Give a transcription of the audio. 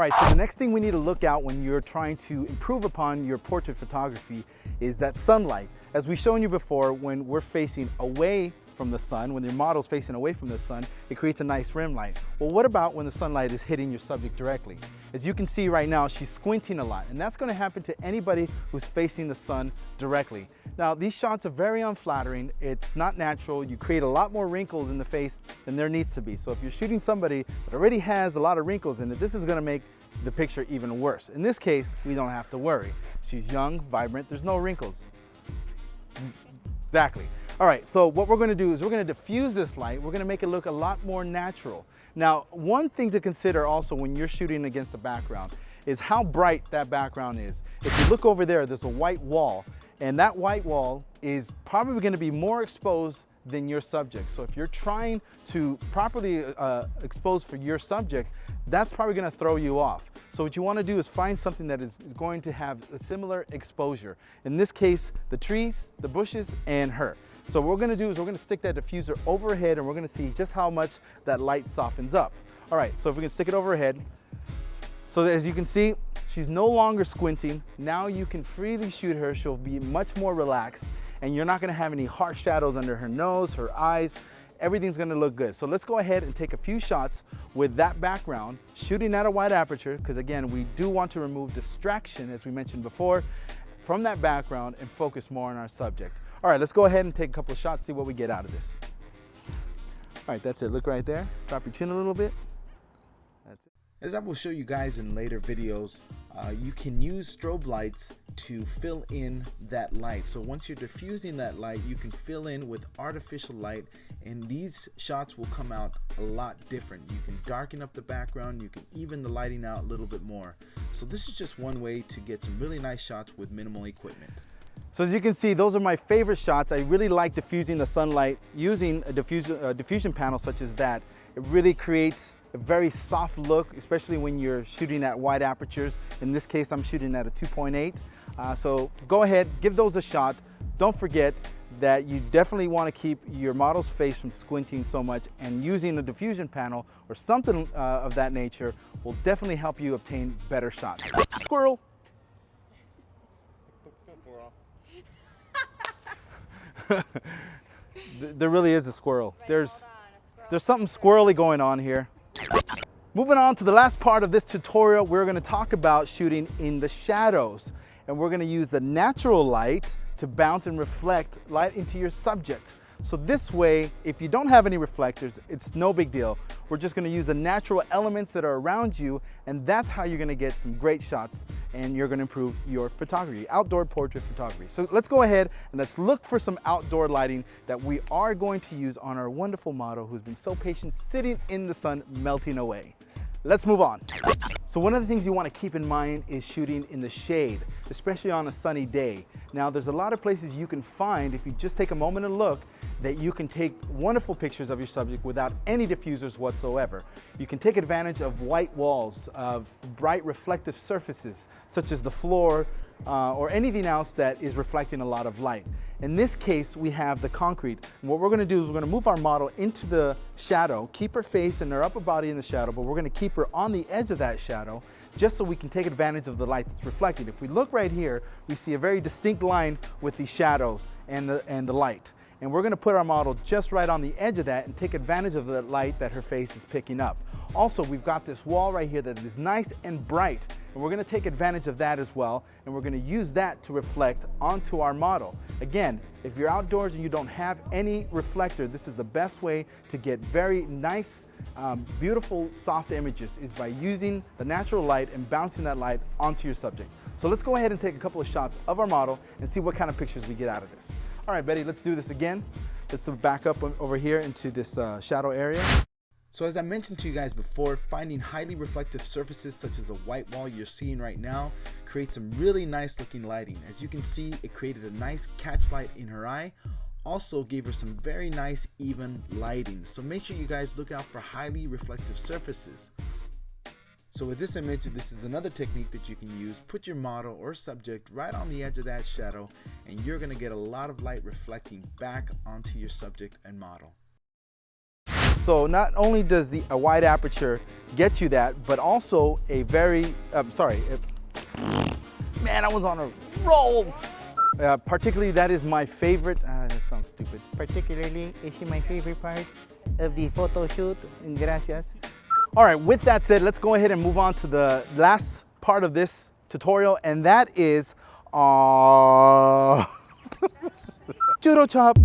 right, so the next thing we need to look out when you're trying to improve upon your portrait photography is that sunlight. As we've shown you before, when we're facing away from the sun, when your model's facing away from the sun, it creates a nice rim light. Well, what about when the sunlight is hitting your subject directly? As you can see right now, she's squinting a lot, and that's going to happen to anybody who's facing the sun directly. Now, these shots are very unflattering. It's not natural. You create a lot more wrinkles in the face than there needs to be. So if you're shooting somebody that already has a lot of wrinkles in it, this is going to make the picture even worse. In this case, we don't have to worry. She's young, vibrant, there's no wrinkles. Exactly. All right, so what we're going to do is we're going to diffuse this light. We're going to make it look a lot more natural. Now, one thing to consider also when you're shooting against the background is how bright that background is. If you look over there, there's a white wall, and that white wall is probably going to be more exposed than your subject. So if you're trying to properly expose for your subject, that's probably going to throw you off. So what you want to do is find something that is going to have a similar exposure. In this case, the trees, the bushes, and her. So what we're going to do is we're going to stick that diffuser overhead, and we're going to see just how much that light softens up. All right, so if we can stick it overhead. So as you can see, she's no longer squinting. Now you can freely shoot her. She'll be much more relaxed, and you're not going to have any harsh shadows under her nose, her eyes. Everything's going to look good. So let's go ahead and take a few shots with that background, shooting at a wide aperture, because again, we do want to remove distraction, as we mentioned before, from that background and focus more on our subject. All right, let's go ahead and take a couple of shots, see what we get out of this. All right, that's it. Look right there. Drop your chin a little bit. That's it. As I will show you guys in later videos, you can use strobe lights to fill in that light. So once you're diffusing that light, you can fill in with artificial light, and these shots will come out a lot different. You can darken up the background, you can even the lighting out a little bit more. So this is just one way to get some really nice shots with minimal equipment. So as you can see, those are my favorite shots. I really like diffusing the sunlight using a diffusion panel such as that. It really creates a very soft look, especially when you're shooting at wide apertures. In this case, I'm shooting at a 2.8. So go ahead, give those a shot. Don't forget that you definitely want to keep your model's face from squinting so much, and using a diffusion panel or something of that nature will definitely help you obtain better shots. Squirrel. There really is a squirrel. There's something squirrely going on here. Moving on to the last part of this tutorial, we're going to talk about shooting in the shadows, and we're going to use the natural light to bounce and reflect light into your subject. So this way, if you don't have any reflectors, it's no big deal. We're just going to use the natural elements that are around you, and that's how you're going to get some great shots, and you're going to improve your photography, outdoor portrait photography. So let's go ahead and let's look for some outdoor lighting that we are going to use on our wonderful model who's been so patient sitting in the sun melting away. Let's move on. So one of the things you want to keep in mind is shooting in the shade, especially on a sunny day. Now there's a lot of places you can find, if you just take a moment and look, that you can take wonderful pictures of your subject without any diffusers whatsoever. You can take advantage of white walls, of bright reflective surfaces, such as the floor or anything else that is reflecting a lot of light. In this case, we have the concrete. And what we're going to do is we're going to move our model into the shadow, keep her face and her upper body in the shadow, but we're going to keep her on the edge of that shadow just so we can take advantage of the light that's reflecting. If we look right here, we see a very distinct line with the shadows and the light. And we're going to put our model just right on the edge of that and take advantage of the light that her face is picking up. Also, we've got this wall right here that is nice and bright, and we're going to take advantage of that as well, and we're going to use that to reflect onto our model. Again, if you're outdoors and you don't have any reflector, this is the best way to get very nice, beautiful, soft images, is by using the natural light and bouncing that light onto your subject. So let's go ahead and take a couple of shots of our model and see what kind of pictures we get out of this. All right, Betty, let's do this again. Let's back up over here into this shadow area. So as I mentioned to you guys before, finding highly reflective surfaces such as the white wall you're seeing right now creates some really nice looking lighting. As you can see, it created a nice catch light in her eye. Also gave her some very nice even lighting. So make sure you guys look out for highly reflective surfaces. So with this image, this is another technique that you can use. Put your model or subject right on the edge of that shadow, and you're going to get a lot of light reflecting back onto your subject and model. So not only does a wide aperture get you that, but also a very, man, I was on a roll. Particularly, that is my favorite, that sounds stupid. Particularly, it's my favorite part of the photo shoot. Gracias. All right, with that said, let's go ahead and move on to the last part of this tutorial, and that is, churro chop.